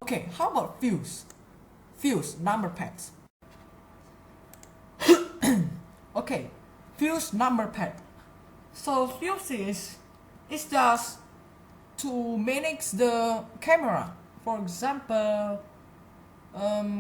Okay, how about fuse? Fuse number pads. Okay, fuse number pad. So fuse is just to manage the camera. For example,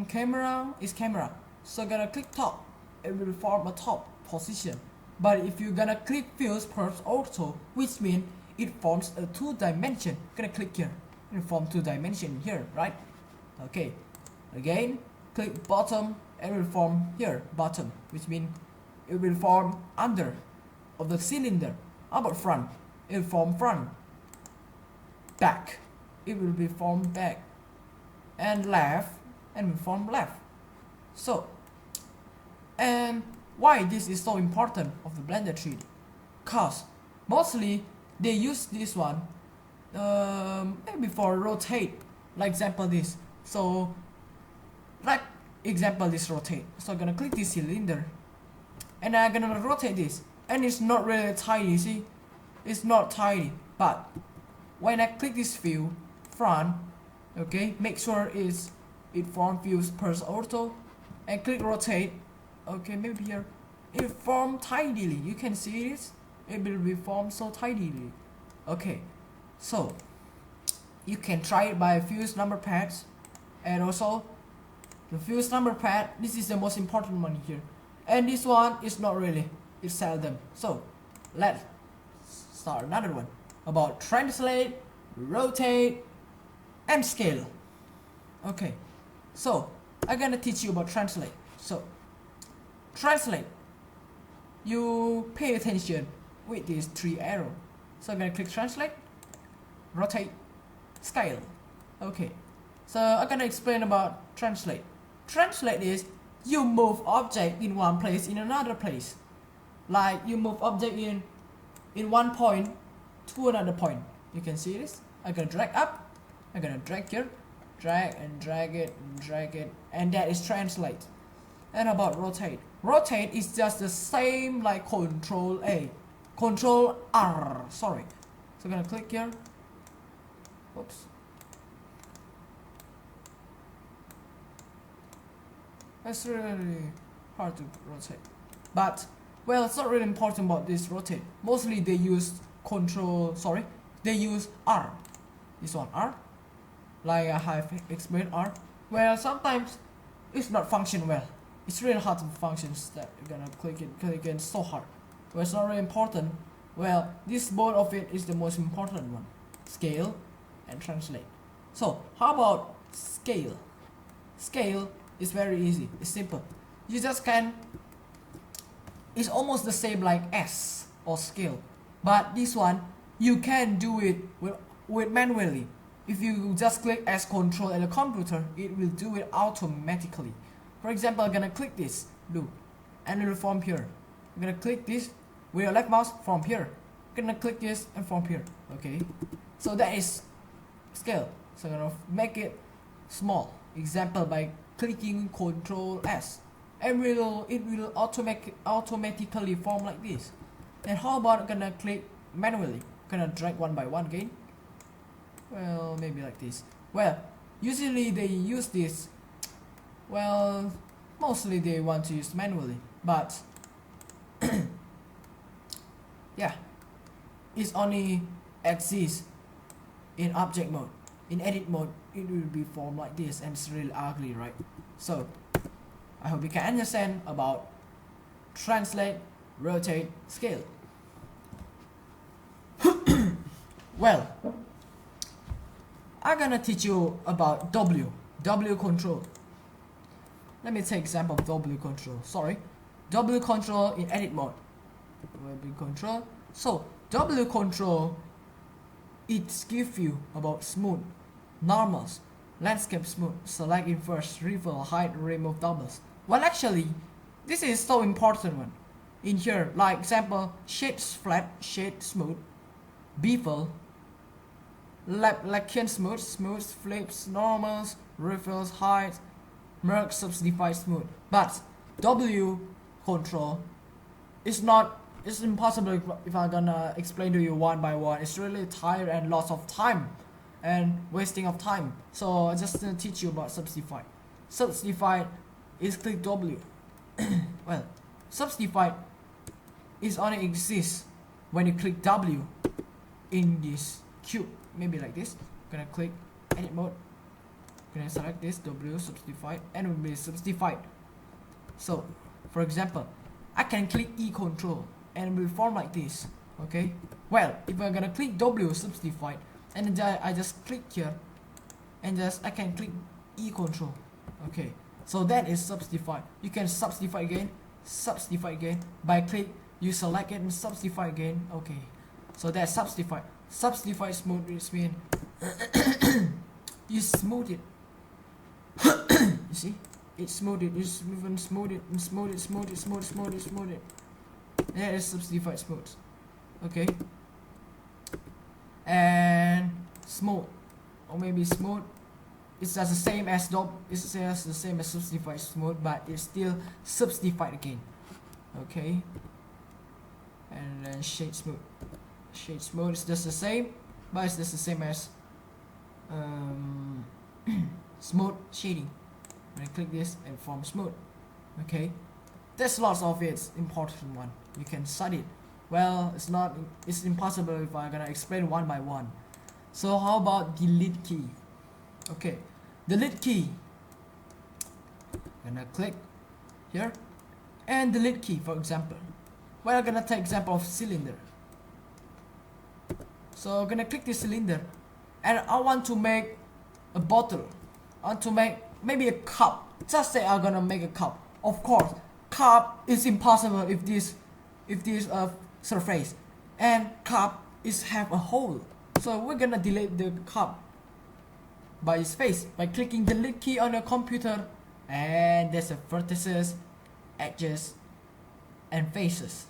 camera is camera. So gonna click top, it will form a top position. But if you're gonna click fuse pulse auto, which means it forms a 2-dimension. Gonna click here, it form 2-dimension here, right? Okay. Again, click bottom, it will form here bottom, which means it will form under of the cylinder. How about front? It will form front. Back, it will be formed back. And left, and will form left. So, and why this is so important of the Blender 3D? Cause mostly they use this one maybe for rotate, like example this. So like example this rotate. So I'm gonna click this cylinder and I'm gonna rotate this, and it's not really tidy, see? It's not tidy, but when I click this view front, okay, make sure it form fuse pulse auto and click rotate. Okay, maybe here it form tidily. You can see this, it will be formed so tidily. Okay, so you can try it by fuse number pads, and also the fuse number pad, this is the most important one here, and this one is not really, it's seldom. So let's start another one about translate, rotate, and scale. Okay, so I'm gonna teach you about translate. So translate, you pay attention with these 3 arrows. So I'm gonna click translate, rotate, scale. Okay, so I'm gonna explain about translate. Translate is you move object in one place in another place. Like you move object in one point to another point. You can see this. I'm gonna drag up, I'm gonna drag here, drag and drag it and drag it, and that is translate. And about rotate, rotate is just the same like Control A, Control R, sorry. So I'm gonna click here, oops, it's really hard to rotate, but well, it's not really important about this rotate. Mostly they use they use R, this one R, like I have explained R. Well, sometimes it's not function well. It's really hard to function that you're gonna click it so hard. Well, it's not really important. Well, this both of it is the most important one, scale and translate. So how about scale? Scale is very easy, it's simple. You just can, it's almost the same like S or scale, but this one you can do it with manually. If you just click S control at the computer, it will do it automatically. For example, I'm gonna click this blue and it will form here. I'm gonna click this with your left mouse from here. I'm gonna click this and from here. Okay, so that is scale. So I'm gonna make it small. Example by clicking Control S, and it will automatically form like this. And how about I'm gonna click manually? I'm gonna drag one by one again. Well, maybe like this. Well, usually they use this. Well, mostly they want to use manually, but yeah, it's only exists in object mode. In edit mode, it will be formed like this, and it's really ugly, right? So I hope you can understand about translate, rotate, scale. Well, I'm gonna teach you about W control. Let me take example of W control. Sorry, W control in edit mode. W control. So W control, it gives you about smooth, normals, landscape smooth, select inverse, refill, hide, remove doubles. Well, actually, this is so important one. In here, like example, shade flat, shade smooth, bevel, Lakian smooth, flips, normals, refills, hide, merge, subdivide smooth. But W control is not, it's impossible if I'm gonna explain to you one by one. It's really tired and lots of time. and wasting of time. So I just gonna teach you about substitute. Substitute is click W. Well, substitute is only exists when you click W in this cube, maybe like this. Gonna click edit mode, gonna select this W substitute, and it will be substitute. So for example, I can click E control and it will form like this. Okay, well, if I'm gonna click W substitute and then I just click here and just I can click E control. Okay, so that is substitute. You can substitute again by click, you select it and substitute again. Okay, so that's substitute. Substitute smooth, which means you smooth it. You see, it's smooth it, you smooth it and smooth it. That is substitute smooth. Okay, and smooth, or maybe smooth, it's just the same as it's just the same as substitute smooth, but it's still substitute again. Okay, and then shade smooth is just the same, but it's just the same as smooth shading. When I click this and form smooth. Okay, there's lots of it, important one, you can study it. Well, it's impossible if I'm gonna explain one by one. So how about delete key? Okay, delete key, gonna click here and delete key. For example, well, I'm gonna take example of cylinder. So I'm gonna click this cylinder and I want to make a bottle. I want to make maybe a cup. Just say I'm gonna make a cup. Of course, cup is impossible if this surface, and cup is have a hole. So we're gonna delete the cup by its face by clicking the delete key on your computer, and there's a vertices, edges, and faces.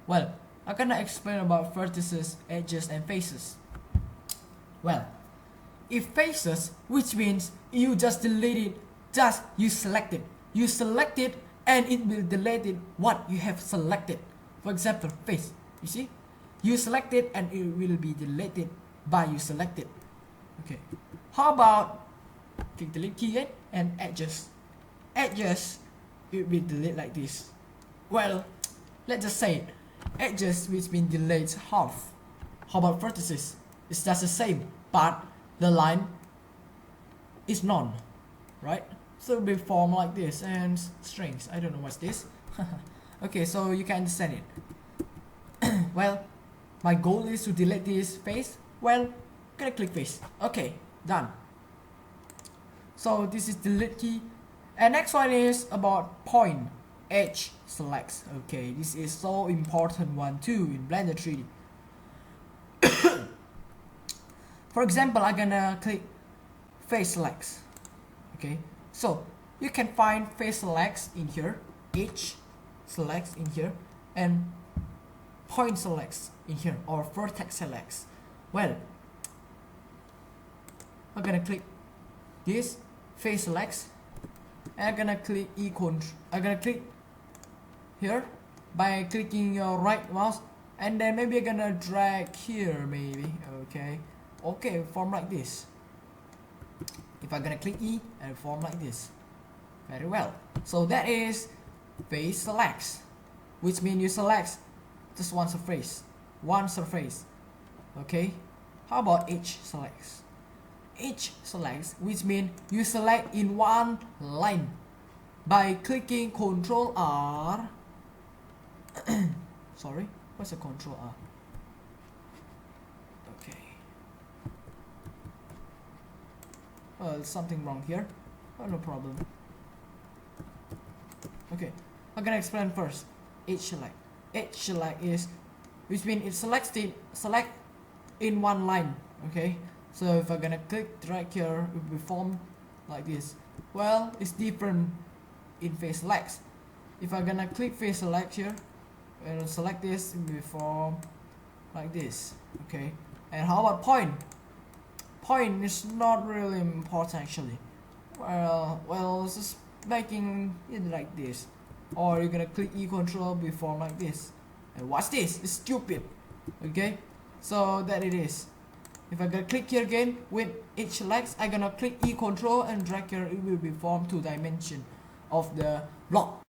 Well, I'm gonna explain about vertices, edges, and faces. Well, if faces, which means you just delete it, just you select it and it will delete it what you have selected. For example, face, you see, you select it and it will be deleted by you selected. Okay, how about click delete key again and edges? Edges, it will delete like this. Well, let's just say it, edges which means deletes half. How about vertices? It's just the same, but the line is none, right? So it will be formed like this, and strings, I don't know what's this. Okay, so you can understand it. Well, my goal is to delete this face. Well, gonna click face. Okay, done. So this is delete key. And next one is about point, edge, selects. Okay, this is so important one too in Blender 3D. For example, I'm gonna click face selects. Okay, so you can find face selects in here, edge selects in here, and point selects in here, or vertex selects. Well, I'm gonna click this face selects, and I'm gonna click I'm gonna click here by clicking your right mouse, and then maybe I'm gonna drag here, maybe. Okay, form like this. If I'm gonna click E and form like this. Very well. So that is face selects, which means you select just one surface. Okay, how about edge selects? Edge selects, which means you select in one line by clicking Ctrl R. Sorry, what's a Ctrl R? Okay, well, something wrong here. Oh, no problem. Okay, I'm gonna explain first. Edge select. Edge select is, which means it select in one line. Okay, so if I'm gonna click drag here, it will form like this. Well, it's different in face selects. If I'm gonna click face select here and select this, it will form like this. Okay, and how about point? Point is not really important actually. Well, it's just making it like this, or you're gonna click E control before like this. And what's this? It's stupid. Okay, so that it is. If I gonna click here again with each legs, I gonna click E control and drag here, it will be form 2 dimension of the block.